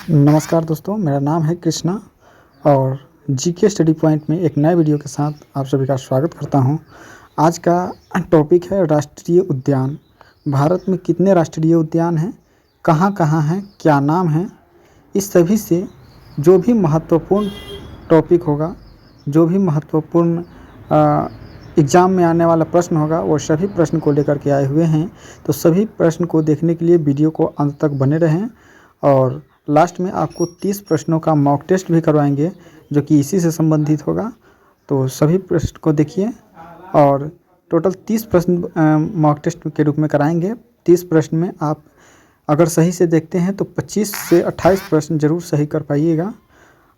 नमस्कार दोस्तों, मेरा नाम है कृष्णा और जीके स्टडी पॉइंट में एक नए वीडियो के साथ आप सभी का स्वागत करता हूं। आज का टॉपिक है राष्ट्रीय उद्यान। भारत में कितने राष्ट्रीय उद्यान हैं, कहां-कहां हैं, क्या नाम है, इस सभी से जो भी महत्वपूर्ण टॉपिक होगा, जो भी महत्वपूर्ण एग्ज़ाम में आने वाला प्रश्न होगा, वो सभी प्रश्न को लेकर के आए हुए हैं। तो सभी प्रश्न को देखने के लिए वीडियो को अंत तक बने रहें और लास्ट में आपको 30 प्रश्नों का मॉक टेस्ट भी करवाएंगे जो कि इसी से संबंधित होगा। तो सभी प्रश्न को देखिए और टोटल 30 प्रश्न मॉक टेस्ट के रूप में कराएंगे। 30 प्रश्न में आप अगर सही से देखते हैं तो 25 से 28 प्रश्न ज़रूर सही कर पाइएगा।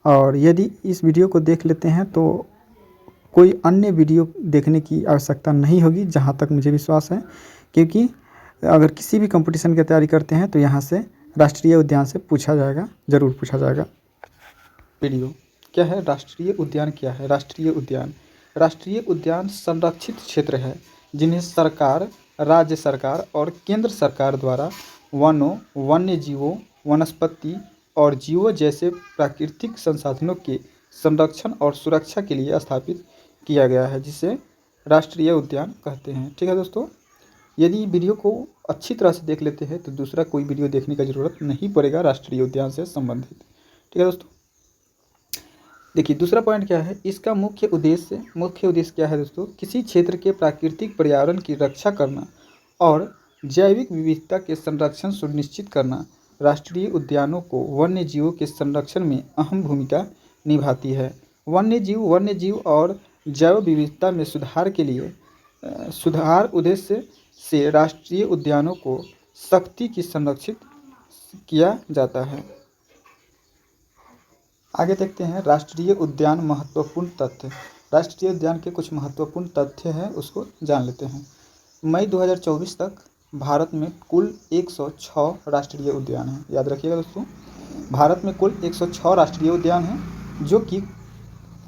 और यदि इस वीडियो को देख लेते हैं तो कोई अन्य वीडियो देखने की आवश्यकता नहीं होगी, जहाँ तक मुझे विश्वास है, क्योंकि अगर किसी भी कंपटीशन की तैयारी करते हैं तो यहाँ से राष्ट्रीय उद्यान से पूछा जाएगा, ज़रूर पूछा जाएगा। वीडियो क्या है? राष्ट्रीय उद्यान क्या है? राष्ट्रीय उद्यान संरक्षित क्षेत्र है जिन्हें सरकार, राज्य सरकार और केंद्र सरकार द्वारा वनों, वन्य जीवों, वनस्पति और जीवों जैसे प्राकृतिक संसाधनों के संरक्षण और सुरक्षा के लिए स्थापित किया गया है, जिसे राष्ट्रीय उद्यान कहते हैं। ठीक है दोस्तों, यदि वीडियो को अच्छी तरह से देख लेते हैं तो दूसरा कोई वीडियो देखने का ज़रूरत नहीं पड़ेगा राष्ट्रीय उद्यान से संबंधित। ठीक है दोस्तों, देखिए दूसरा पॉइंट क्या है, इसका मुख्य उद्देश्य क्या है दोस्तों? किसी क्षेत्र के प्राकृतिक पर्यावरण की रक्षा करना और जैविक विविधता के संरक्षण सुनिश्चित करना। राष्ट्रीय उद्यानों को वन्य जीवों के संरक्षण में अहम भूमिका निभाती है। वन्य जीव और जैव विविधता में सुधार के लिए उद्देश्य से राष्ट्रीय उद्यानों को सख्ती की संरक्षित किया जाता है। आगे देखते हैं राष्ट्रीय उद्यान महत्वपूर्ण तथ्य। राष्ट्रीय उद्यान के कुछ महत्वपूर्ण तथ्य हैं, उसको जान लेते हैं। मई 2024 तक भारत में कुल 106 राष्ट्रीय उद्यान हैं। याद रखिएगा दोस्तों, भारत में कुल 106 राष्ट्रीय उद्यान हैं, जो कि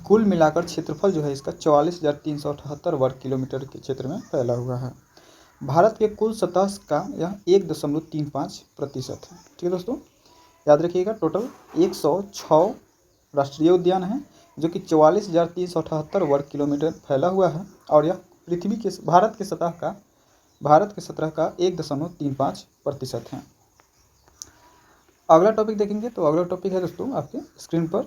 कुल मिलाकर क्षेत्रफल जो है इसका 44,378 वर्ग किलोमीटर के क्षेत्र में फैला हुआ है। भारत के कुल सतह का यह 1.35% है। ठीक है दोस्तों, याद रखिएगा, टोटल 106 राष्ट्रीय उद्यान हैं जो कि 44,378 वर्ग किलोमीटर फैला हुआ है और यह भारत के सतह का 1.35% है। अगला टॉपिक देखेंगे तो अगला टॉपिक है दोस्तों आपके स्क्रीन पर,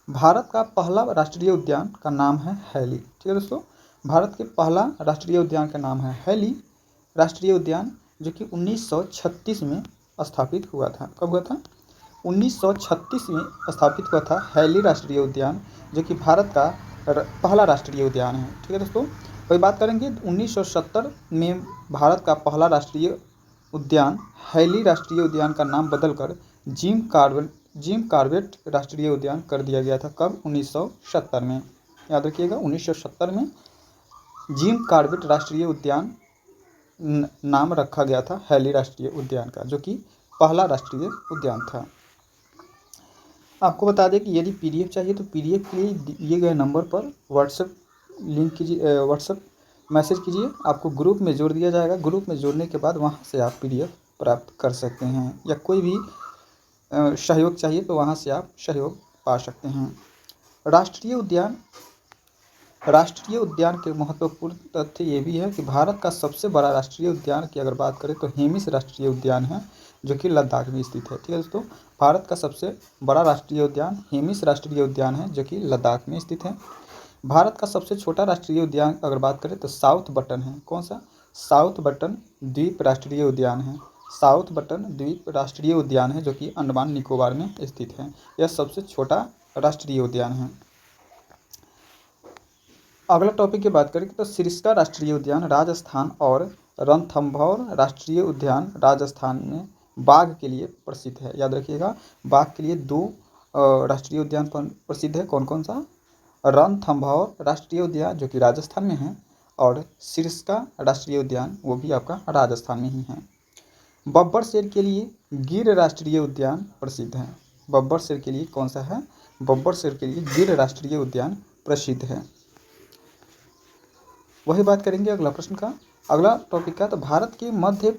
भारत का पहला राष्ट्रीय उद्यान का नाम है हैली। ठीक है दोस्तों, भारत के पहला राष्ट्रीय उद्यान का नाम है हैली राष्ट्रीय उद्यान, जो कि 1936 में स्थापित हुआ था। कब हुआ था? 1936 में स्थापित हुआ था हैली राष्ट्रीय उद्यान, जो कि भारत का पहला राष्ट्रीय उद्यान है। ठीक है दोस्तों, वही बात करेंगे। 1970 में भारत का पहला राष्ट्रीय उद्यान हैली राष्ट्रीय उद्यान का नाम बदलकर जिम कॉर्बेट राष्ट्रीय उद्यान कर दिया गया था। कब? 1970 में। याद रखिएगा, 1970 में जिम कॉर्बेट राष्ट्रीय उद्यान नाम रखा गया था हैली राष्ट्रीय उद्यान का, जो कि पहला राष्ट्रीय उद्यान था। आपको बता दें कि यदि पीडीएफ चाहिए तो पीडीएफ के लिए दिए गए नंबर पर व्हाट्सएप मैसेज कीजिए, आपको ग्रुप में जोड़ दिया जाएगा। ग्रुप में जोड़ने के बाद वहां से आप पीडीएफ प्राप्त कर सकते हैं, या कोई भी सहयोग चाहिए तो वहां से आप सहयोग पा सकते हैं। राष्ट्रीय उद्यान के महत्वपूर्ण तथ्य ये भी है कि भारत का सबसे बड़ा राष्ट्रीय उद्यान की अगर बात करें तो हेमिस राष्ट्रीय उद्यान है, जो कि लद्दाख में स्थित है। ठीक है दोस्तों, भारत का सबसे बड़ा राष्ट्रीय उद्यान हेमिस राष्ट्रीय उद्यान है, जो कि लद्दाख में स्थित है। भारत का सबसे छोटा राष्ट्रीय उद्यान अगर बात करें तो साउथ बटन है। कौन सा? साउथ बटन द्वीप राष्ट्रीय उद्यान है। साउथ बटन द्वीप राष्ट्रीय उद्यान है, जो कि अंडमान निकोबार में स्थित है। यह सबसे छोटा राष्ट्रीय उद्यान है। अगला टॉपिक की बात करें तो सिरस्का राष्ट्रीय उद्यान राजस्थान और रणथंभौर राष्ट्रीय उद्यान राजस्थान में बाघ के लिए प्रसिद्ध है। याद रखिएगा, बाघ के लिए 2 राष्ट्रीय उद्यान प्रसिद्ध है। कौन कौन सा? रणथंभौर राष्ट्रीय उद्यान, जो कि राजस्थान में है, और सिरस्का राष्ट्रीय उद्यान, वो भी आपका राजस्थान में ही है। बब्बर शेर के लिए गिर राष्ट्रीय उद्यान प्रसिद्ध है। बब्बर शेर के लिए कौन सा है? बब्बर शेर के लिए गिर राष्ट्रीय उद्यान प्रसिद्ध है। वही बात करेंगे अगला प्रश्न का। अगला टॉपिक का तो भारत के मध्य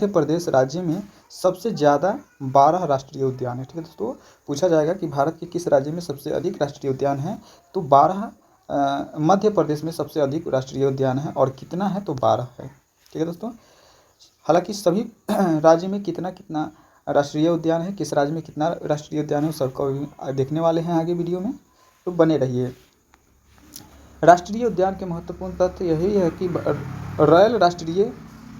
प्रदेश राज्य में सबसे ज़्यादा 12 राष्ट्रीय उद्यान है। ठीक है दोस्तों, पूछा जाएगा कि भारत के किस राज्य में सबसे अधिक राष्ट्रीय उद्यान है, तो 12। मध्य प्रदेश में सबसे अधिक राष्ट्रीय उद्यान है, और कितना है, तो 12 है। ठीक है दोस्तों, हालांकि सभी राज्य में कितना कितना राष्ट्रीय उद्यान है, किस राज्य में कितना राष्ट्रीय उद्यान है, सबको देखने वाले हैं आगे वीडियो में, तो बने रहिए। राष्ट्रीय उद्यान के महत्वपूर्ण तथ्य यही है कि रॉयल राष्ट्रीय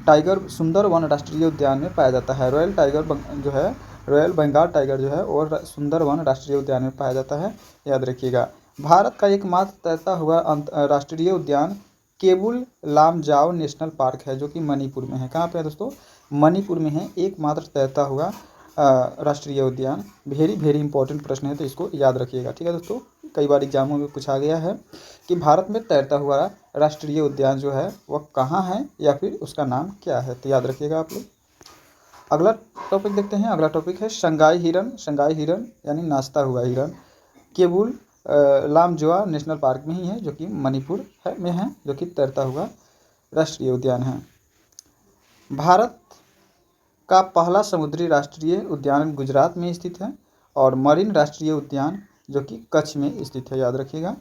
टाइगर सुंदरवन राष्ट्रीय उद्यान में पाया जाता है। रॉयल टाइगर जो है, रॉयल बंगाल टाइगर जो है, और सुंदरवन राष्ट्रीय उद्यान में पाया जाता है, याद रखिएगा। भारत का एकमात्र तैरता हुआ राष्ट्रीय उद्यान केबुल लामजाओ नेशनल पार्क है, जो कि मणिपुर में है। कहाँ पे है दोस्तों, मणिपुर में है एकमात्र तैरता हुआ राष्ट्रीय उद्यान। वेरी वेरी इंपॉर्टेंट प्रश्न है, तो इसको याद रखिएगा। ठीक है दोस्तों, कई बार एग्जामों में पूछा गया है कि भारत में तैरता हुआ राष्ट्रीय उद्यान जो है वह कहाँ है, या फिर उसका नाम क्या है, तो याद रखिएगा आप लोग। अगला टॉपिक देखते हैं। अगला टॉपिक है शंघाई हिरन। शंघाई हिरन यानी नाचता हुआ हिरन केबुल लामजोआ नेशनल पार्क में ही है, जो कि मणिपुर में है, जो कि तैरता हुआ राष्ट्रीय उद्यान है। भारत का पहला समुद्री राष्ट्रीय उद्यान गुजरात में स्थित है, और मरीन राष्ट्रीय उद्यान जो कि कच्छ में स्थित है, याद रखिएगा।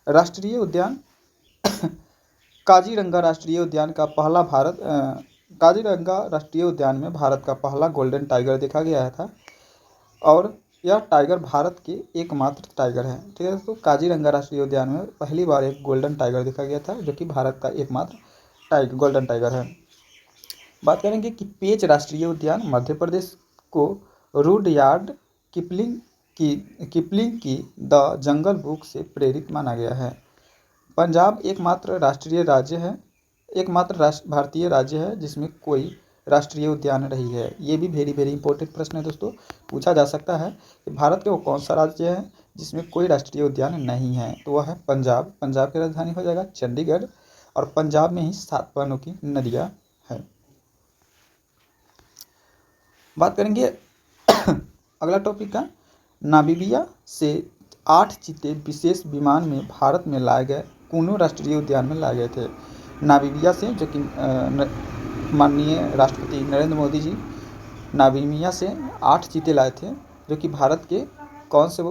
राष्ट्रीय उद्यान काजीरंगा राष्ट्रीय उद्यान का पहला काजीरंगा राष्ट्रीय उद्यान में भारत का पहला गोल्डन टाइगर देखा गया था, और यह टाइगर भारत के एकमात्र टाइगर है। ठीक है दोस्तों, काजीरंगा राष्ट्रीय उद्यान में पहली बार एक गोल्डन टाइगर देखा गया था, जो कि भारत का एकमात्र गोल्डन टाइगर है। बात करेंगे कि पेंच राष्ट्रीय उद्यान मध्य प्रदेश को रुडयार्ड किपलिंग की द जंगल बुक से प्रेरित माना गया है। पंजाब एकमात्र भारतीय राज्य है जिसमें कोई राष्ट्रीय उद्यान नहीं है। ये भी वेरी वेरी इंपॉर्टेंट प्रश्न है दोस्तों, पूछा जा सकता है कि भारत के वो कौन सा राज्य है जिसमें कोई राष्ट्रीय उद्यान नहीं है, तो वह है पंजाब। पंजाब की राजधानी हो जाएगा चंडीगढ़, और पंजाब में ही 7 पानी की नदियाँ हैं। बात करेंगे अगला टॉपिक का। नामीबिया से 8 चीते विशेष विमान में भारत में लाए गए कुनो राष्ट्रीय उद्यान में लाए गए थे। नामीबिया से, जो कि माननीय राष्ट्रपति नरेंद्र मोदी जी नामीबिया से 8 चीते लाए थे, जो कि भारत के कौन से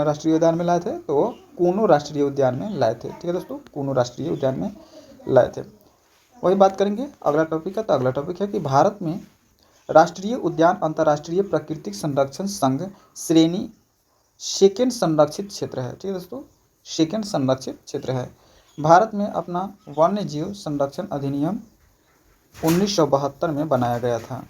राष्ट्रीय उद्यान में लाए थे, तो वो कुनो राष्ट्रीय उद्यान में लाए थे। ठीक है दोस्तों, कुनो राष्ट्रीय उद्यान में लाए थे। वही बात करेंगे अगला टॉपिक का। तो अगला टॉपिक है कि भारत में राष्ट्रीय उद्यान अंतर्राष्ट्रीय प्राकृतिक संरक्षण संघ श्रेणी सेकेंड संरक्षित क्षेत्र है। ठीक है दोस्तों, सेकेंड संरक्षित क्षेत्र है। भारत में अपना वन्य जीव संरक्षण अधिनियम 1972 में बनाया गया था।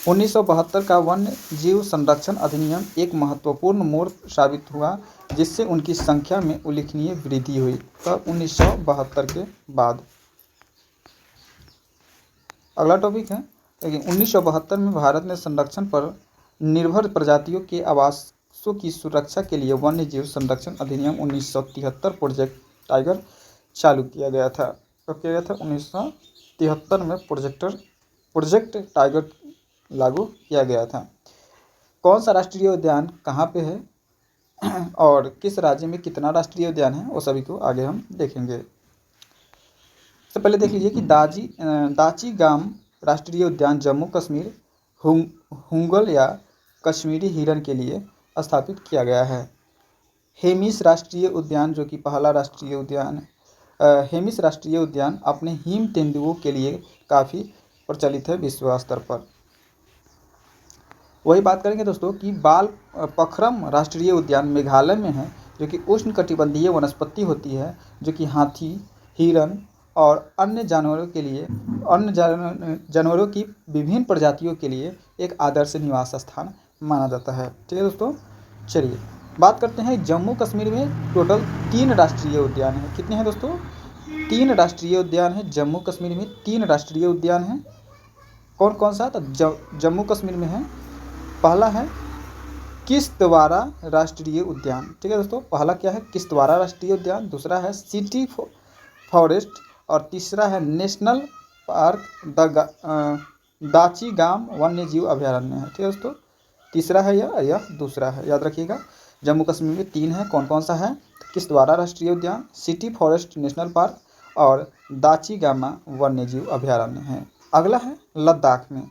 1972 का वन्य जीव संरक्षण अधिनियम एक महत्वपूर्ण मोड़ साबित हुआ, जिससे उनकी संख्या में उल्लेखनीय वृद्धि हुई। तब 1972 के बाद। अगला टॉपिक है कि 1972 में भारत ने संरक्षण पर निर्भर प्रजातियों के आवासों की सुरक्षा के लिए वन्य जीव संरक्षण अधिनियम 1973 प्रोजेक्ट टाइगर चालू किया गया था। कब किया गया था? 1973 में प्रोजेक्ट टाइगर लागू किया गया था। कौन सा राष्ट्रीय उद्यान कहाँ पे है और किस राज्य में कितना राष्ट्रीय उद्यान है, वो सभी को आगे हम देखेंगे। तो पहले देख लीजिए कि दाची गाम राष्ट्रीय उद्यान जम्मू कश्मीर हुंगल या कश्मीरी हिरन के लिए स्थापित किया गया है। हेमिस राष्ट्रीय उद्यान, जो कि पहला राष्ट्रीय उद्यान हेमिस राष्ट्रीय उद्यान अपने हिम तेंदुओं के लिए काफ़ी प्रचलित है विश्व स्तर पर। वही बात करेंगे दोस्तों कि बाल पखरम राष्ट्रीय उद्यान मेघालय में है, जो कि उष्णकटिबंधीय वनस्पति होती है, जो कि हाथी, हिरन और अन्य जानवरों की विभिन्न प्रजातियों के लिए एक आदर्श निवास स्थान माना जाता है। ठीक है दोस्तों, चलिए बात करते हैं। जम्मू कश्मीर में टोटल 3 राष्ट्रीय उद्यान हैं। कितने हैं दोस्तों? 3 राष्ट्रीय उद्यान हैं। जम्मू कश्मीर में 3 राष्ट्रीय उद्यान हैं। कौन कौन सा? तो जम्मू कश्मीर में है, पहला है किश्तवाड़ा राष्ट्रीय उद्यान। ठीक है दोस्तों, पहला क्या है? किश्तवाड़ा राष्ट्रीय उद्यान। दूसरा है सिटी फॉरेस्ट, और तीसरा है नेशनल पार्क दाची गाम वन्य जीव अभयारण्य है। ठीक है दोस्तों, तीसरा है यह दूसरा है, याद रखिएगा। जम्मू कश्मीर में 3 है। कौन कौन सा है? किश्तवाड़ा राष्ट्रीय उद्यान, सिटी फॉरेस्ट नेशनल पार्क और दाची-गामा वन्यजीव अभयारण्य है। अगला है लद्दाख में।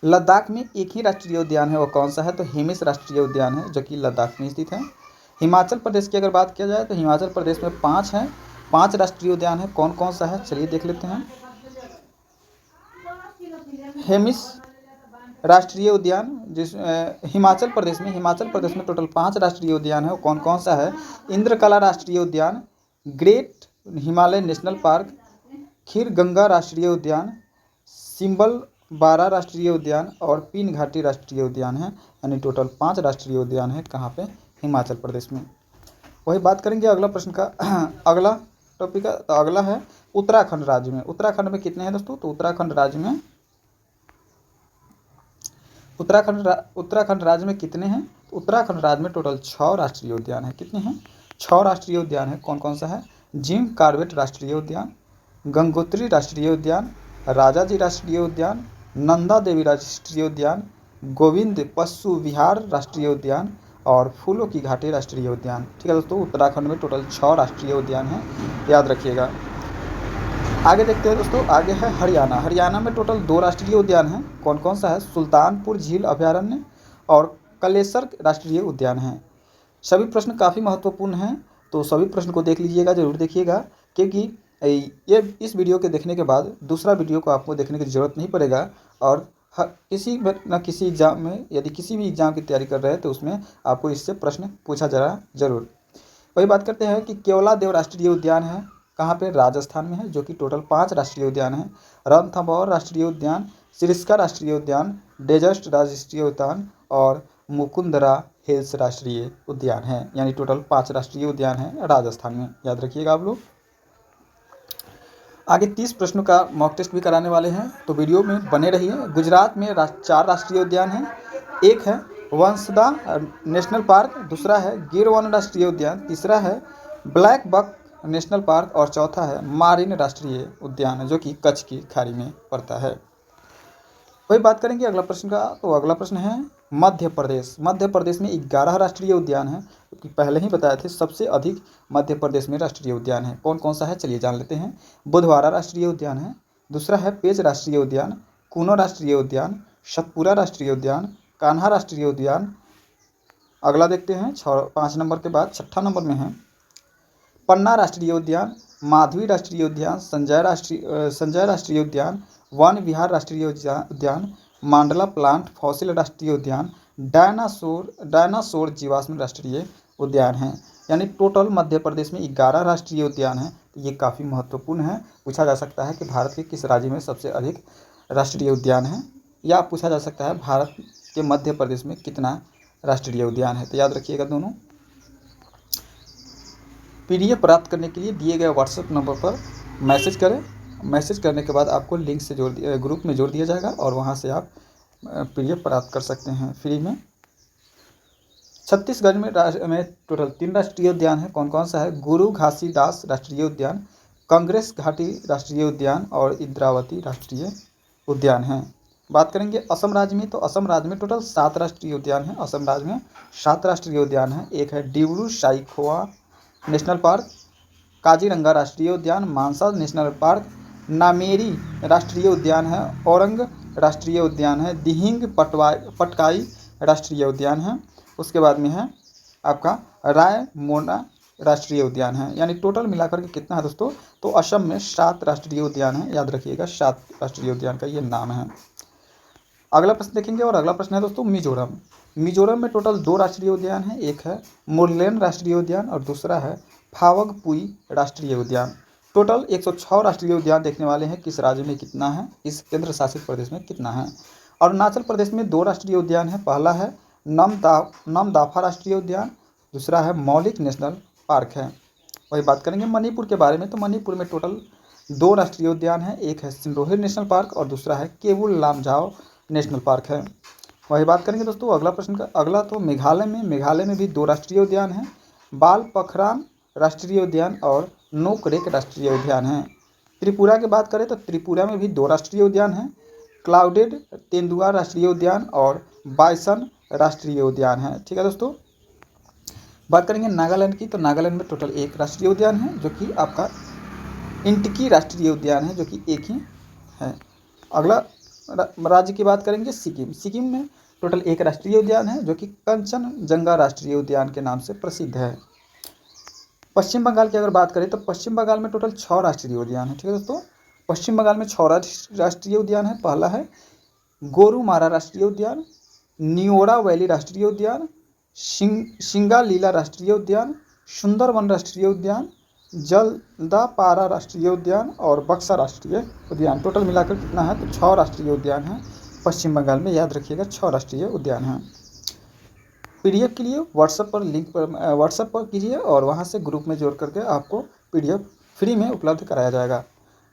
लद्दाख में एक ही राष्ट्रीय उद्यान है, वो कौन सा है? तो हेमिस राष्ट्रीय उद्यान है जो कि लद्दाख में स्थित है। हिमाचल प्रदेश की अगर बात किया जाए तो हिमाचल प्रदेश में 5 हैं, 5 राष्ट्रीय उद्यान है। कौन कौन सा है चलिए देख लेते हैं। हेमिस राष्ट्रीय उद्यान हिमाचल प्रदेश में टोटल 5 राष्ट्रीय उद्यान है। वो कौन कौन सा है? इंद्रकला राष्ट्रीय उद्यान, ग्रेट हिमालय नेशनल पार्क, खीर गंगा राष्ट्रीय उद्यान, सिंबल बारा राष्ट्रीय उद्यान और पीन घाटी राष्ट्रीय उद्यान है। यानी टोटल 5 राष्ट्रीय उद्यान है। कहाँ पे? हिमाचल प्रदेश में। वही बात करेंगे अगला प्रश्न का अगला टॉपिक का। तो अगला है उत्तराखंड राज्य में। उत्तराखंड में कितने हैं दोस्तों? तो उत्तराखंड राज्य में कितने हैं? तो उत्तराखंड राज्य में टोटल 6 राष्ट्रीय उद्यान है। कितने हैं? 6 राष्ट्रीय उद्यान है। कौन कौन सा है? जिम कॉर्बेट राष्ट्रीय उद्यान, गंगोत्री राष्ट्रीय उद्यान, राजाजी राष्ट्रीय उद्यान, नंदा देवी राष्ट्रीय उद्यान, गोविंद पशु विहार राष्ट्रीय उद्यान और फूलों की घाटी राष्ट्रीय उद्यान। ठीक है दोस्तों, उत्तराखंड में टोटल 6 राष्ट्रीय उद्यान हैं, याद रखिएगा। आगे देखते हैं दोस्तों, आगे है हरियाणा। हरियाणा में टोटल 2 राष्ट्रीय उद्यान हैं। कौन कौन सा है? सुल्तानपुर झील अभयारण्य और कलेसर राष्ट्रीय उद्यान है। सभी प्रश्न काफ़ी महत्वपूर्ण हैं, तो सभी प्रश्न को देख लीजिएगा, जरूर देखिएगा, क्योंकि ये इस वीडियो के देखने के बाद दूसरा वीडियो को आपको देखने की ज़रूरत नहीं पड़ेगा। और किसी न किसी एग्ज़ाम में, यदि किसी भी एग्ज़ाम की तैयारी कर रहे हैं तो उसमें आपको इससे प्रश्न पूछा जा जरूर। वही बात करते हैं कि केवलादेव राष्ट्रीय उद्यान है। कहाँ पे? राजस्थान में है, जो कि टोटल 5 राष्ट्रीय उद्यान है। रणथंभौर राष्ट्रीय उद्यान, सिरिस्का राष्ट्रीय उद्यान, डेजर्ट राष्ट्रीय उद्यान और मुकुंदरा हिल्स राष्ट्रीय उद्यान है। यानी टोटल 5 राष्ट्रीय उद्यान है राजस्थान में, याद रखिएगा आप लोग। आगे 30 प्रश्नों का मॉक टेस्ट भी कराने वाले हैं, तो वीडियो में बने रहिए। गुजरात में 4 राष्ट्रीय उद्यान हैं। एक है वंसदा नेशनल पार्क, दूसरा है गिर वन राष्ट्रीय उद्यान, तीसरा है ब्लैक बक नेशनल पार्क और चौथा है मारिन राष्ट्रीय उद्यान, जो कि कच्छ की खाड़ी में पड़ता है। वही बात करेंगे अगला प्रश्न का। तो अगला प्रश्न है मध्य प्रदेश। मध्य प्रदेश में 11 राष्ट्रीय उद्यान हैं, क्योंकि पहले ही बताए थे सबसे अधिक मध्य प्रदेश में राष्ट्रीय उद्यान है। कौन कौन सा है चलिए जान लेते हैं। बुधवारा राष्ट्रीय उद्यान है, दूसरा है पेंच राष्ट्रीय उद्यान, कूनो राष्ट्रीय उद्यान, सतपुरा राष्ट्रीय उद्यान, कान्हा राष्ट्रीय उद्यान। अगला देखते हैं 5 नंबर के बाद 6ठा नंबर में है पन्ना राष्ट्रीय उद्यान, माधवी राष्ट्रीय उद्यान, संजय राष्ट्रीय उद्यान, वन विहार राष्ट्रीय उद्यान, मांडला प्लांट फॉसिल राष्ट्रीय उद्यान, डायनासोर जीवाश्म राष्ट्रीय उद्यान है। यानी टोटल मध्य प्रदेश में 11 राष्ट्रीय उद्यान हैं। तो ये काफ़ी महत्वपूर्ण है। पूछा जा सकता है कि भारत के किस राज्य में सबसे अधिक राष्ट्रीय उद्यान है, या पूछा जा सकता है भारत के मध्य प्रदेश में कितना राष्ट्रीय उद्यान है। तो याद रखिएगा दोनों। PDF प्राप्त करने के लिए दिए गए व्हाट्सएप नंबर पर मैसेज करें। मैसेज करने के बाद आपको लिंक से ग्रुप में जोड़ दिया जाएगा और वहां से आप PDF प्राप्त कर सकते हैं फ्री में। छत्तीसगढ़ में टोटल 3 राष्ट्रीय उद्यान है। कौन कौन सा है? गुरु घासीदास राष्ट्रीय उद्यान, कांग्रेस घाटी राष्ट्रीय उद्यान और इंद्रावती राष्ट्रीय उद्यान है। बात करेंगे असम राज्य में। तो असम राज्य में टोटल 7 राष्ट्रीय उद्यान है। असम राज्य में 7 राष्ट्रीय उद्यान है। एक है डिब्रू साइखोवा नेशनल पार्क, काजीरंगा राष्ट्रीय उद्यान, मानसा नेशनल पार्क, नामेरी राष्ट्रीय उद्यान है, औरंग राष्ट्रीय उद्यान है, दिहिंग पटकाई राष्ट्रीय उद्यान है। उसके बाद में है आपका रायमोना राष्ट्रीय उद्यान है। यानी टोटल मिलाकर के कितना है दोस्तों? तो असम में 7 राष्ट्रीय उद्यान है, याद रखिएगा। 7 राष्ट्रीय उद्यान का ये नाम है। अगला प्रश्न देखेंगे, और अगला प्रश्न है दोस्तों मिजोरम। मिजोरम में टोटल 2 राष्ट्रीय उद्यान है। एक है मुरलेन राष्ट्रीय उद्यान और दूसरा है फावगपुई राष्ट्रीय उद्यान। टोटल 106 राष्ट्रीय उद्यान देखने वाले हैं। किस राज्य में कितना है, इस केंद्र शासित प्रदेश में कितना है। अरुणाचल प्रदेश में 2 राष्ट्रीय उद्यान है। पहला है नमदाफा राष्ट्रीय उद्यान, दूसरा है मौलिक नेशनल पार्क है। वही बात करेंगे मणिपुर के बारे में। तो मणिपुर में टोटल 2 राष्ट्रीय उद्यान है। एक है सिंरोही नेशनल पार्क और दूसरा है केवुल लामजाओ नेशनल पार्क है। वही बात करेंगे दोस्तों अगला प्रश्न का। अगला तो मेघालय में भी 2 राष्ट्रीय उद्यान हैं। बाल पखराम राष्ट्रीय उद्यान और नोकरेक राष्ट्रीय उद्यान है। त्रिपुरा की बात करें तो त्रिपुरा में भी 2 राष्ट्रीय उद्यान हैं। क्लाउडेड तेंदुआ राष्ट्रीय उद्यान और बाइसन राष्ट्रीय उद्यान है। ठीक है दोस्तों। बात करेंगे नागालैंड की, तो नागालैंड में टोटल 1 राष्ट्रीय उद्यान है जो कि आपका इंटकी राष्ट्रीय उद्यान है जो कि 1 ही है। अगला राज्य की बात करेंगे सिक्किम। सिक्किम में टोटल 1 राष्ट्रीय उद्यान है जो कि कंचनजंगा राष्ट्रीय उद्यान के नाम से प्रसिद्ध है। पश्चिम बंगाल की अगर बात करें तो पश्चिम बंगाल में टोटल 6 राष्ट्रीय उद्यान है। ठीक है दोस्तों, पश्चिम बंगाल में 6 राष्ट्रीय उद्यान है। पहला है गोरुमारा राष्ट्रीय उद्यान, न्योरा वैली राष्ट्रीय उद्यान, सिंगालीला राष्ट्रीय उद्यान, सुंदरवन राष्ट्रीय उद्यान, जलदापारा राष्ट्रीय उद्यान और बक्सा राष्ट्रीय उद्यान। टोटल मिलाकर कितना है, तो 6 राष्ट्रीय उद्यान हैं पश्चिम बंगाल में, याद रखिएगा 6 राष्ट्रीय उद्यान हैं। पीडीएफ के लिए व्हाट्सएप पर लिंक पर व्हाट्सएप पर कीजिए और वहां से ग्रुप में जोड़ करके आपको पीडीएफ फ्री में उपलब्ध कराया जाएगा।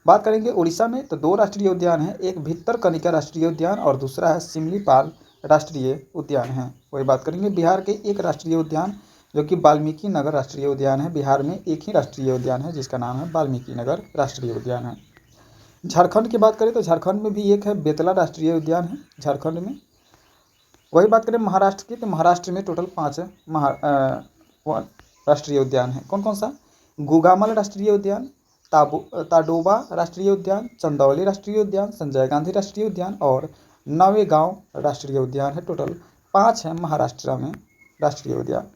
बात करेंगे उड़ीसा में, तो 2 राष्ट्रीय उद्यान हैं, एक भितरकनिका राष्ट्रीय उद्यान और दूसरा है सिमलीपाल राष्ट्रीय उद्यान है। वही बात करेंगे बिहार के 1 राष्ट्रीय उद्यान जो कि वाल्मीकि नगर राष्ट्रीय उद्यान है। बिहार में 1 ही राष्ट्रीय उद्यान है जिसका नाम है वाल्मीकि नगर राष्ट्रीय उद्यान है। झारखंड की बात करें तो झारखंड में भी 1 है, बेतला राष्ट्रीय उद्यान है झारखंड में। वही बात करें महाराष्ट्र की, तो महाराष्ट्र में टोटल 5 राष्ट्रीय उद्यान है। कौन कौन सा, गुगामल राष्ट्रीय उद्यान, ताडोबा राष्ट्रीय उद्यान, चंदौली राष्ट्रीय उद्यान, संजय गांधी राष्ट्रीय उद्यान और नवेगांव राष्ट्रीय उद्यान है। टोटल 5 है महाराष्ट्र में राष्ट्रीय उद्यान।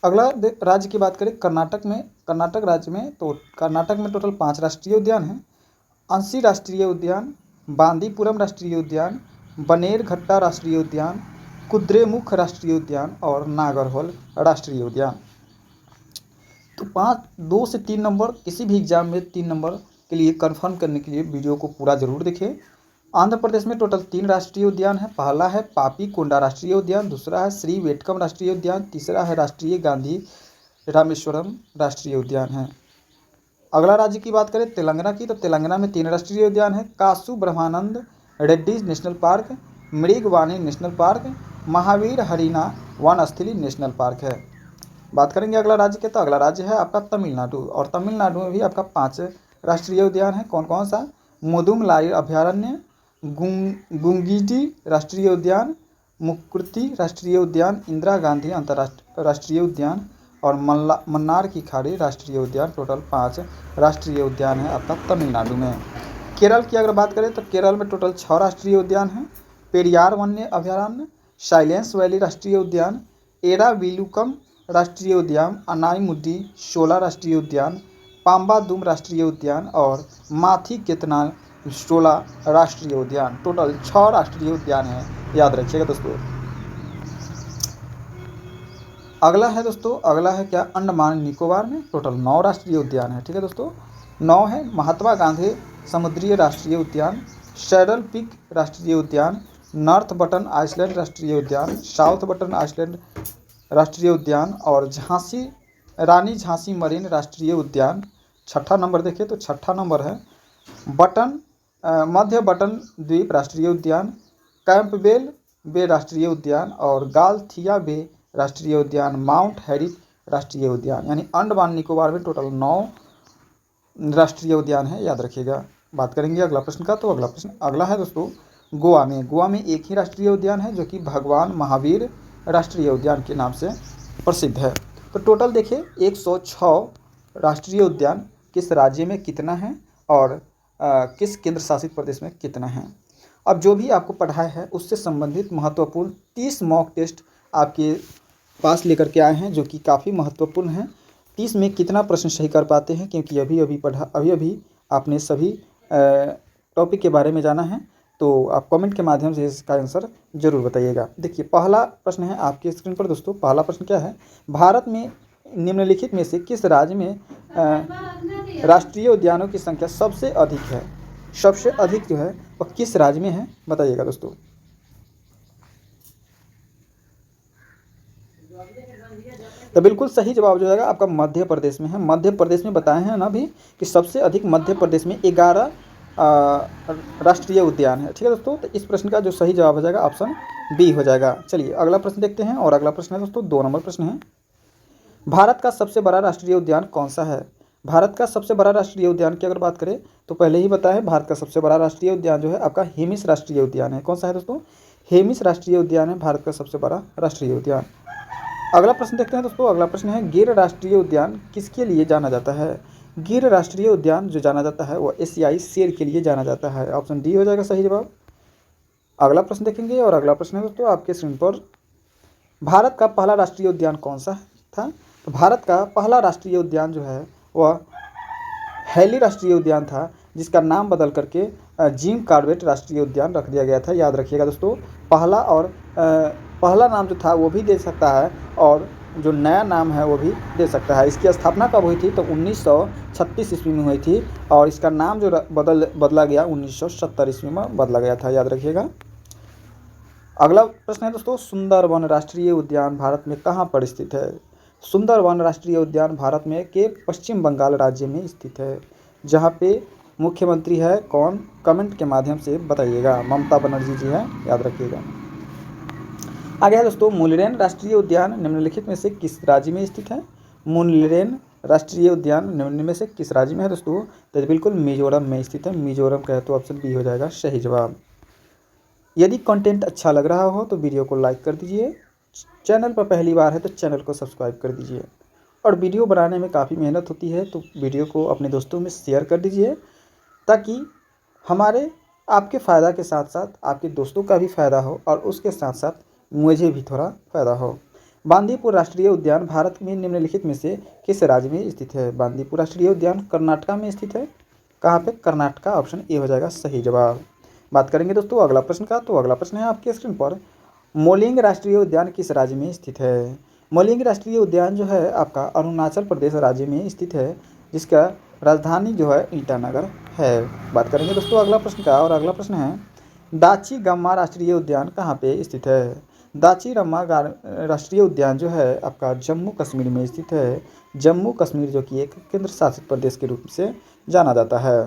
अगला राज्य की बात करें कर्नाटक में, कर्नाटक राज्य में, तो कर्नाटक में टोटल 5 राष्ट्रीय उद्यान हैं। अंसी राष्ट्रीय उद्यान, बांदीपुरम राष्ट्रीय उद्यान, बनेरघट्टा राष्ट्रीय उद्यान, कुद्रेमुख राष्ट्रीय उद्यान और नागरहोल राष्ट्रीय उद्यान। तो 2 से 3 नंबर किसी भी एग्जाम में 3 नंबर के लिए कंफर्म करने के लिए वीडियो को पूरा जरूर देखें। आंध्र प्रदेश में टोटल 3 राष्ट्रीय उद्यान है। पहला है पापी कोंडा राष्ट्रीय उद्यान, दूसरा है श्री वेटकम राष्ट्रीय उद्यान, तीसरा है राष्ट्रीय गांधी रामेश्वरम राष्ट्रीय उद्यान है। अगला राज्य की बात करें तेलंगाना की, तो तेलंगाना में 3 राष्ट्रीय उद्यान है, Kasu Brahmananda Reddy national park, Mrugavani national park, Mahavir Harina Vanasthali national park है। बात करेंगे अगला राज्य के, तो अगला राज्य है आपका तमिलनाडु और तमिलनाडु में भी आपका 5 राष्ट्रीय उद्यान है। कौन कौन सा, मुदुमलाई अभयारण्य, गुंगीटी राष्ट्रीय उद्यान, मुकृति राष्ट्रीय उद्यान, इंदिरा गांधी अंतर्राष्ट्रीय उद्यान और मन्नार की खाड़ी राष्ट्रीय उद्यान। टोटल 5 राष्ट्रीय उद्यान है आपका तमिलनाडु में। केरल की अगर बात करें तो केरल में टोटल 6 राष्ट्रीय उद्यान हैं, पेरियार वन्य अभयारण्य, साइलेंस वैली राष्ट्रीय उद्यान, एराविलुकम राष्ट्रीय उद्यान, अनाईमुड्डी शोला राष्ट्रीय उद्यान, पाम्बादुम राष्ट्रीय उद्यान और माथी केतनाल शोला राष्ट्रीय उद्यान। टोटल 6 राष्ट्रीय उद्यान हैं, याद रखिएगा दोस्तों। अगला है दोस्तों, अगला है क्या, अंडमान निकोबार में टोटल 9 राष्ट्रीय उद्यान है। ठीक है दोस्तों, 9 है। महात्मा गांधी समुद्रीय राष्ट्रीय उद्यान, सैडल पीक राष्ट्रीय उद्यान, नॉर्थ बटन आइसलैंड राष्ट्रीय उद्यान, साउथ बटन आइसलैंड राष्ट्रीय उद्यान और रानी झांसी मरीन राष्ट्रीय उद्यान। 6ठा नंबर देखिए तो 6ठा नंबर है मध्य बटन द्वीप राष्ट्रीय उद्यान, कैंपबेल बे राष्ट्रीय उद्यान और गालथिया बे राष्ट्रीय उद्यान, माउंट हैरिस राष्ट्रीय उद्यान। यानी अंडमान निकोबार में टोटल 9 राष्ट्रीय उद्यान है, याद रखिएगा। बात करेंगे अगला प्रश्न का, तो अगला है दोस्तों गोवा में। गोवा में 1 ही राष्ट्रीय उद्यान है जो कि भगवान महावीर राष्ट्रीय उद्यान के नाम से प्रसिद्ध है। तो टोटल देखिए 106 राष्ट्रीय उद्यान किस राज्य में कितना है और किस केंद्र शासित प्रदेश में कितना है। अब जो भी आपको पढ़ाया है उससे संबंधित महत्वपूर्ण 30 मॉक टेस्ट आपके पास लेकर के आए हैं जो कि काफ़ी महत्वपूर्ण हैं। 30 में कितना प्रश्न सही कर पाते हैं, क्योंकि अभी आपने सभी टॉपिक के बारे में जाना है, तो आप कमेंट के माध्यम से इसका आंसर जरूर बताइएगा। देखिए पहला प्रश्न है आपके स्क्रीन पर दोस्तों। पहला प्रश्न क्या है, भारत में निम्नलिखित में से किस राज्य में राष्ट्रीय उद्यानों की संख्या सबसे अधिक है। सबसे अधिक जो है वह किस राज्य में है, बताइएगा दोस्तों। तो बिल्कुल सही जवाब जो है आपका मध्य प्रदेश में है। मध्य प्रदेश में बताए हैं ना अभी कि सबसे अधिक मध्य प्रदेश में 11 राष्ट्रीय उद्यान है। ठीक है दोस्तों, तो इस प्रश्न का जो सही जवाब हो जाएगा ऑप्शन बी हो जाएगा। चलिए अगला प्रश्न देखते हैं, और अगला प्रश्न है दोस्तों 2 नंबर प्रश्न है, भारत का सबसे बड़ा राष्ट्रीय उद्यान कौन सा है। भारत का सबसे बड़ा राष्ट्रीय उद्यान की अगर बात करें तो पहले ही बताया, भारत का सबसे बड़ा राष्ट्रीय उद्यान जो है आपका हेमिस राष्ट्रीय उद्यान है। कौन सा है दोस्तों, हेमिस राष्ट्रीय उद्यान है भारत का सबसे बड़ा राष्ट्रीय उद्यान। अगला प्रश्न देखते हैं दोस्तों। अगला प्रश्न है, गिर राष्ट्रीय उद्यान किसके लिए जाना जाता है? गिर राष्ट्रीय उद्यान जो जाना जाता है वो एशियाई शेर के लिए जाना जाता है। ऑप्शन डी हो जाएगा सही जवाब। अगला प्रश्न देखेंगे और अगला प्रश्न है दोस्तों आपके स्क्रीन पर, भारत का पहला राष्ट्रीय उद्यान कौन सा था? तो भारत का पहला राष्ट्रीय उद्यान जो है वह हैली राष्ट्रीय उद्यान था, जिसका नाम बदल करके जिम कॉर्बेट राष्ट्रीय उद्यान रख दिया गया था। याद रखिएगा दोस्तों, पहला नाम जो था वो भी दे सकता है और जो नया नाम है वो भी दे सकता है। इसकी स्थापना कब हुई थी? तो 1936 ईस्वी में हुई थी और इसका नाम जो बदला गया 1970 ईस्वी में बदला गया था। याद रखिएगा। अगला प्रश्न है दोस्तों, सुंदरवन राष्ट्रीय उद्यान भारत में कहाँ पर स्थित है? सुंदरवन राष्ट्रीय उद्यान भारत में के पश्चिम बंगाल राज्य में स्थित है। जहाँ पे मुख्यमंत्री है कौन? कमेंट के माध्यम से बताइएगा। ममता बनर्जी जी हैं, याद रखिएगा। आगे है दोस्तों, मुल्लेन राष्ट्रीय उद्यान निम्नलिखित में से किस राज्य में स्थित है? मुल्लेन राष्ट्रीय उद्यान निम्न में से किस राज्य में है दोस्तों? तो बिल्कुल मिजोरम में स्थित है। मिजोरम कहे तो ऑप्शन बी हो जाएगा सही जवाब। यदि कंटेंट अच्छा लग रहा हो तो वीडियो को लाइक कर दीजिए। चैनल पर पहली बार है तो चैनल को सब्सक्राइब कर दीजिए। और वीडियो बनाने में काफ़ी मेहनत होती है तो वीडियो को अपने दोस्तों में शेयर कर दीजिए, ताकि हमारे आपके फ़ायदा के साथ साथ आपके दोस्तों का भी फ़ायदा हो और उसके साथ साथ मुझे भी थोड़ा फ़ायदा हो। बांदीपुर राष्ट्रीय उद्यान भारत में निम्नलिखित में से किस राज्य में स्थित है? बांदीपुर राष्ट्रीय उद्यान कर्नाटका में स्थित है। कहाँ पे? कर्नाटका। ऑप्शन ए हो जाएगा सही जवाब। बात करेंगे दोस्तों अगला प्रश्न का। तो अगला प्रश्न है आपके स्क्रीन पर, मोलिंग राष्ट्रीय उद्यान किस राज्य में स्थित है? मोलिंग राष्ट्रीय उद्यान जो है आपका अरुणाचल प्रदेश राज्य में स्थित है, जिसका राजधानी जो है ईटानगर है। बात करेंगे दोस्तों अगला प्रश्न का और अगला प्रश्न है, दाची गम्मा राष्ट्रीय उद्यान कहाँ पे स्थित है? दाची गम्मा राष्ट्रीय उद्यान जो है आपका जम्मू कश्मीर में स्थित है। जम्मू कश्मीर जो कि एक केंद्र शासित प्रदेश के रूप से जाना जाता है।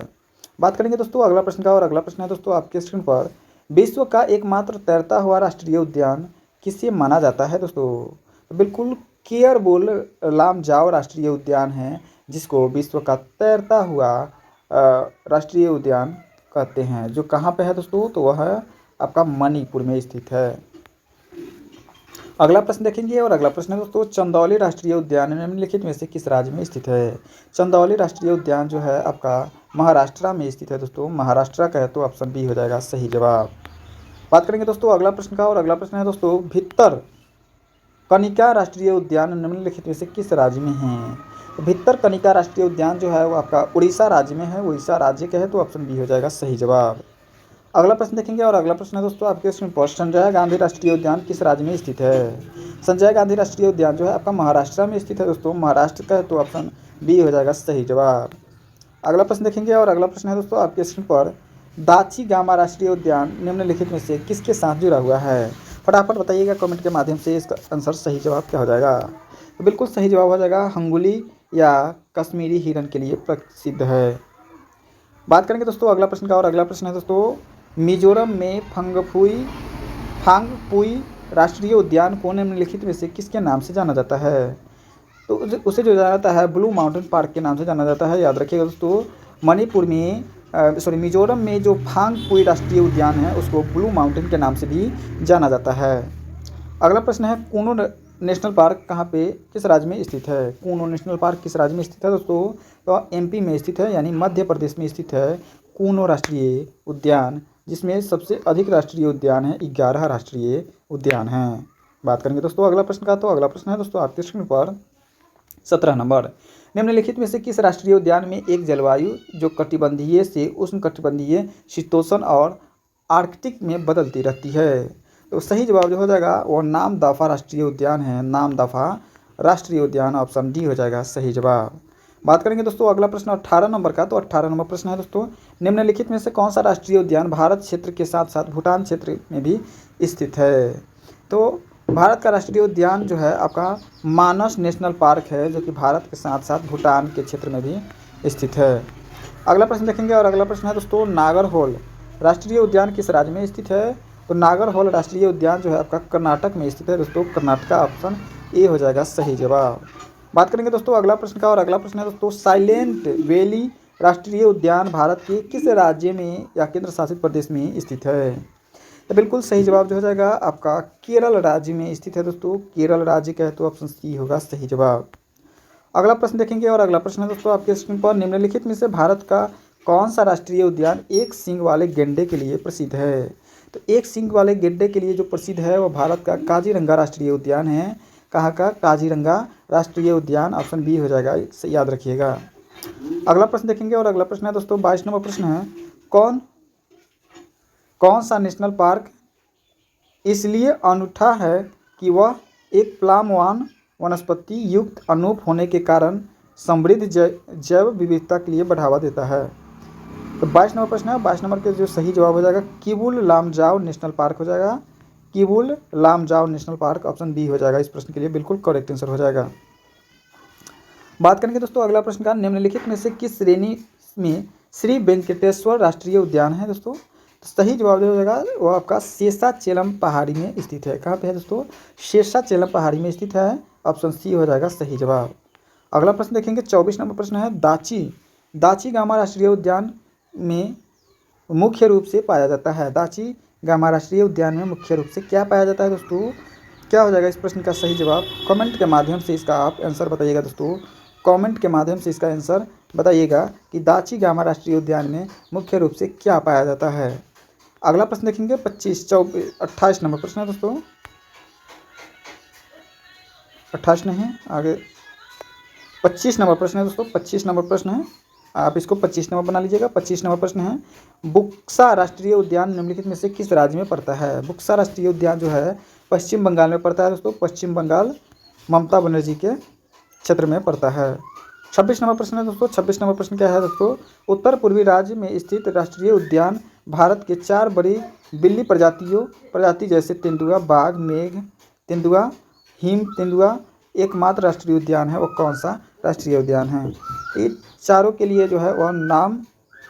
बात करेंगे दोस्तों अगला प्रश्न का और अगला प्रश्न है दोस्तों आपके स्क्रीन पर, विश्व का एकमात्र तैरता हुआ राष्ट्रीय उद्यान किसे माना जाता है दोस्तों? बिल्कुल केयरबोल लामजाओ राष्ट्रीय उद्यान है, जिसको विश्व का तैरता हुआ राष्ट्रीय उद्यान कहते हैं। जो कहाँ पे है दोस्तों? तो वह आपका मणिपुर में स्थित है। अगला प्रश्न देखेंगे और अगला प्रश्न है दोस्तों, चंदौली राष्ट्रीय उद्यान निम्नलिखित में से किस राज्य में स्थित है? चंदौली राष्ट्रीय उद्यान जो है आपका महाराष्ट्र में स्थित है दोस्तों। महाराष्ट्र का है तो ऑप्शन बी हो जाएगा सही जवाब। बात करेंगे दोस्तों अगला प्रश्न का और अगला प्रश्न है दोस्तों, भित्तर कनिका राष्ट्रीय उद्यान निम्नलिखित में से किस राज्य में है? तो भित्तर कनिका राष्ट्रीय उद्यान जो है वो आपका उड़ीसा राज्य में है। उड़ीसा राज्य का है तो ऑप्शन बी हो जाएगा सही जवाब। अगला प्रश्न देखेंगे और अगला प्रश्न है दोस्तों आपके स्क्रीन पर, संजय गांधी राष्ट्रीय उद्यान किस राज्य में स्थित है? संजय गांधी राष्ट्रीय उद्यान जो है आपका महाराष्ट्र में स्थित है दोस्तों। महाराष्ट्र का है तो ऑप्शन बी हो जाएगा सही जवाब। अगला प्रश्न देखेंगे और अगला प्रश्न है दोस्तों आपके स्क्रीन पर, दाची गामा राष्ट्रीय उद्यान निम्नलिखित में से किसके साथ जुड़ा हुआ है? फटाफट बताइएगा कमेंट के माध्यम से इसका आंसर सही जवाब क्या हो जाएगा। तो बिल्कुल सही जवाब हो जाएगा हंगुली या कश्मीरी हिरन के लिए प्रसिद्ध है। बात करेंगे दोस्तों अगला प्रश्न का और अगला प्रश्न है दोस्तों, मिजोरम में फांगपुई राष्ट्रीय उद्यान को निम्नलिखित में से किसके नाम से जाना जाता है? तो उसे जो जाना जाता है ब्लू माउंटेन पार्क के नाम से जाना जाता है। याद रखिएगा दोस्तों, मिजोरम में जो फांगपुई राष्ट्रीय उद्यान है उसको ब्लू माउंटेन के नाम से भी जाना जाता है। अगला प्रश्न है, कूनो नेशनल पार्क कहाँ पे किस राज्य में स्थित है? कूनो नेशनल पार्क किस राज्य में स्थित है दोस्तों? तो एमपी में स्थित है, यानी मध्य प्रदेश में स्थित है कूनो राष्ट्रीय उद्यान, जिसमें सबसे अधिक राष्ट्रीय उद्यान है, 11 राष्ट्रीय उद्यान हैं। बात करेंगे दोस्तों अगला प्रश्न का। तो अगला प्रश्न है दोस्तों आपके स्क्रीन पर 17 नंबर, निम्नलिखित में से किस राष्ट्रीय उद्यान में एक जलवायु जो कटिबंधीय से उष्णकटिबंधीय, शीतोष्ण और आर्कटिक में बदलती रहती है? तो सही जवाब जो हो जाएगा वो नामदफा राष्ट्रीय उद्यान है। नामदफा राष्ट्रीय उद्यान, ऑप्शन डी हो जाएगा सही जवाब। बात करेंगे दोस्तों अगला प्रश्न 18 नंबर का। तो 18 नंबर प्रश्न है दोस्तों, निम्नलिखित में से कौन सा राष्ट्रीय उद्यान भारत क्षेत्र के साथ साथ भूटान क्षेत्र में भी स्थित है? तो भारत का राष्ट्रीय उद्यान जो है आपका मानस नेशनल पार्क है, जो कि भारत के साथ साथ भूटान के क्षेत्र में भी स्थित है। अगला प्रश्न देखेंगे और अगला प्रश्न है दोस्तों, नागरहोल राष्ट्रीय उद्यान किस राज्य में स्थित है? तो नागरहोल राष्ट्रीय उद्यान जो है आपका कर्नाटक में स्थित है दोस्तों। कर्नाटक, ऑप्शन ए हो जाएगा सही जवाब। बात करेंगे दोस्तों अगला प्रश्न का और अगला प्रश्न है दोस्तों, साइलेंट वैली राष्ट्रीय उद्यान भारत के किस राज्य में या केंद्र शासित प्रदेश में स्थित है? तो बिल्कुल सही जवाब जो हो जाएगा आपका केरल राज्य में स्थित है दोस्तों। केरल राज्य का है तो ऑप्शन सी होगा सही जवाब। अगला प्रश्न देखेंगे और अगला प्रश्न है दोस्तों आपके स्क्रीन पर, निम्नलिखित में से भारत का कौन सा राष्ट्रीय उद्यान एक सींग वाले गैंडे के लिए प्रसिद्ध है। तो एक सींग वाले गैंडे के लिए जो प्रसिद्ध है वो भारत का काजीरंगा राष्ट्रीय उद्यान है। कहाँ का? काजीरंगा राष्ट्रीय उद्यान, ऑप्शन बी हो जाएगा, इसे याद रखिएगा। अगला प्रश्न देखेंगे और अगला प्रश्न है दोस्तों 22 नंबर प्रश्न है, कौन सा नेशनल पार्क इसलिए अनूठा है कि वह एक प्लामवान वनस्पति युक्त अनूप होने के कारण समृद्ध जैव विविधता के लिए बढ़ावा देता है। तो 22 नंबर प्रश्न है, 22 नंबर के जो सही जवाब हो जाएगा किबुल लामजाओ नेशनल पार्क हो जाएगा। Keibul Lamjao national park, option B हो जाएगा इस प्रश्न के लिए बिल्कुल करेक्ट आंसर हो जाएगा। बात करेंगे दोस्तों अगला प्रश्न का, निम्नलिखित में से किस श्रेणी में श्री वेंकटेश्वर राष्ट्रीय उद्यान है दोस्तों। तो सही जवाब जो हो जाएगा वो आपका शेषाचलम पहाड़ी में स्थित है। कहाँ पे है दोस्तों? शेषाचलम पहाड़ी में स्थित है, ऑप्शन सी हो जाएगा सही जवाब। अगला प्रश्न देखेंगे 24 नंबर प्रश्न है, दाची गामा राष्ट्रीय उद्यान में मुख्य रूप से पाया जाता है। दाची गामा राष्ट्रीय उद्यान में मुख्य रूप से क्या पाया जाता है दोस्तों? क्या हो जाएगा इस प्रश्न का सही जवाब? कमेंट के माध्यम से इसका आप आंसर बताइएगा दोस्तों। कमेंट के माध्यम से इसका आंसर बताइएगा कि दाची गामा राष्ट्रीय उद्यान में मुख्य रूप से क्या पाया जाता है। अगला प्रश्न देखेंगे 28 नंबर प्रश्न है दोस्तों, 28 नहीं आगे 25 नंबर प्रश्न है दोस्तों। 25 नंबर प्रश्न है, आप इसको 25 नंबर बना लीजिएगा। 25 नंबर प्रश्न है, बुक्सा राष्ट्रीय उद्यान निम्नलिखित में से किस राज्य में पड़ता है। बुक्सा राष्ट्रीय उद्यान जो है पश्चिम बंगाल में पड़ता है दोस्तों। पश्चिम बंगाल ममता बनर्जी के क्षेत्र में पड़ता है। 26 नंबर प्रश्न है दोस्तों। 26 नंबर प्रश्न क्या है दोस्तों, उत्तर पूर्वी राज्य में स्थित राष्ट्रीय उद्यान भारत के 4 बड़ी बिल्ली प्रजाति जैसे तेंदुआ, बाघ, मेघ तेंदुआ, हिम तेंदुआ एकमात्र राष्ट्रीय उद्यान है, वो कौन सा राष्ट्रीय उद्यान है। ये चारों के लिए जो है वह नाम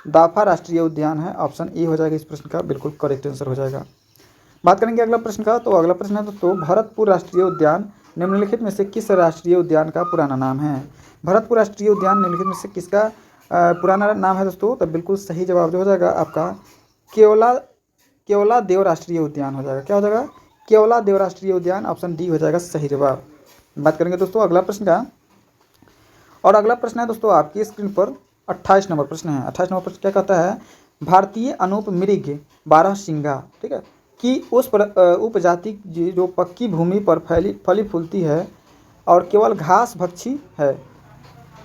दाफा राष्ट्रीय उद्यान है, ऑप्शन ए हो जाएगा इस प्रश्न का बिल्कुल करेक्ट आंसर हो जाएगा। बात करेंगे अगला प्रश्न का, तो अगला प्रश्न है दोस्तों, भरतपुर राष्ट्रीय उद्यान निम्नलिखित में से किस राष्ट्रीय उद्यान का पुराना नाम है। भरतपुर राष्ट्रीय उद्यान निम्नलिखित में से किसका पुराना नाम है दोस्तों। तो बिल्कुल सही जवाब जो हो जाएगा आपका केवला देव राष्ट्रीय उद्यान हो जाएगा। क्या हो जाएगा? केवला देव राष्ट्रीय उद्यान, ऑप्शन डी हो जाएगा सही जवाब। बात करेंगे दोस्तों अगला प्रश्न का, और अगला प्रश्न है दोस्तों आपकी स्क्रीन पर 28 नंबर प्रश्न है। 28 नंबर प्रश्न क्या कहता है, भारतीय अनूप मृग बारहसिंगा, ठीक है, कि उस उपजाति जो पक्की भूमि पर फली फूलती है और केवल घास भक्षी है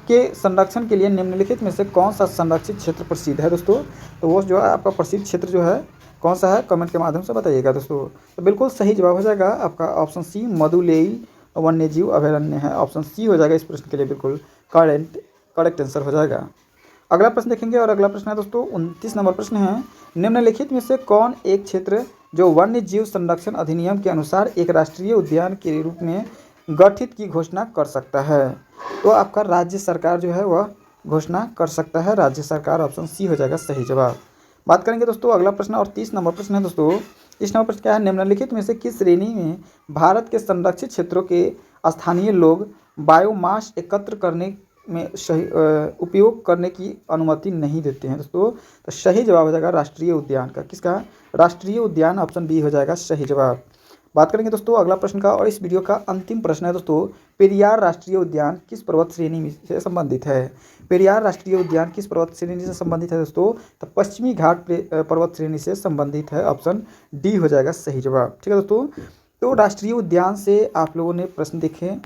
के संरक्षण के लिए निम्नलिखित में से कौन सा संरक्षित क्षेत्र प्रसिद्ध है दोस्तों। तो वो जो है आपका प्रसिद्ध क्षेत्र जो है कौन सा है, कमेंट के माध्यम से बताइएगा दोस्तों। तो बिल्कुल सही जवाब हो जाएगा आपका ऑप्शन सी मधुलेई वन्यजीव अभयारण्य है, ऑप्शन सी हो जाएगा इस प्रश्न के लिए बिल्कुल करेक्ट आंसर हो जाएगा। अगला प्रश्न देखेंगे और अगला प्रश्न है दोस्तों 29 नंबर प्रश्न है, निम्नलिखित में से कौन एक क्षेत्र जो वन्य जीव संरक्षण अधिनियम के अनुसार एक राष्ट्रीय उद्यान के रूप में गठित की घोषणा कर सकता है। तो आपका राज्य सरकार जो है वह घोषणा कर सकता है, राज्य सरकार, ऑप्शन सी हो जाएगा सही जवाब। बात करेंगे दोस्तों अगला प्रश्न और 30 नंबर प्रश्न है दोस्तों। 30 नंबर प्रश्न क्या है, निम्नलिखित में से किस श्रेणी में भारत के संरक्षित क्षेत्रों के स्थानीय लोग बायोमास एकत्र करने में उपयोग करने की अनुमति नहीं देते हैं दोस्तों। तो सही जवाब हो जाएगा राष्ट्रीय उद्यान का, किसका? राष्ट्रीय उद्यान, ऑप्शन बी हो जाएगा सही जवाब। बात करेंगे दोस्तों अगला प्रश्न का, और इस वीडियो का अंतिम प्रश्न है दोस्तों, पेरियार राष्ट्रीय उद्यान किस पर्वत श्रेणी से संबंधित है। पेरियार राष्ट्रीय उद्यान किस पर्वत श्रेणी से संबंधित है दोस्तों। तो पश्चिमी घाट पर्वत श्रेणी से संबंधित है, ऑप्शन डी हो जाएगा सही जवाब। ठीक है दोस्तों, तो राष्ट्रीय उद्यान से आप लोगों ने प्रश्न देखे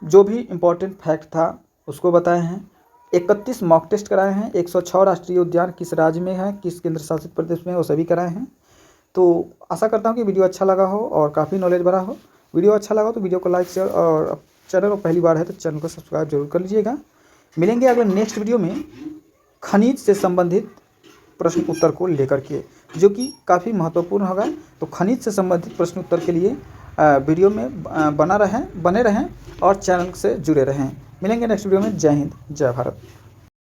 जो भी इम्पोर्टेंट फैक्ट था उसको बताए हैं। 31 मॉक टेस्ट कराए हैं। 106 राष्ट्रीय उद्यान किस राज्य में है, किस केंद्र शासित प्रदेश में है, वो सभी कराए हैं। तो आशा करता हूँ कि वीडियो अच्छा लगा हो और काफ़ी नॉलेज भरा हो। वीडियो अच्छा लगा तो वीडियो को लाइक शेयर, और चैनल पर पहली बार है तो चैनल को सब्सक्राइब जरूर कर लीजिएगा। मिलेंगे अगले नेक्स्ट वीडियो में खनिज से संबंधित प्रश्न उत्तर को लेकर के, जो कि काफ़ी महत्वपूर्ण होगा। तो खनिज से संबंधित प्रश्न उत्तर के लिए वीडियो में बने रहें और चैनल से जुड़े रहें। मिलेंगे नेक्स्ट वीडियो में। जय हिंद, जय भारत।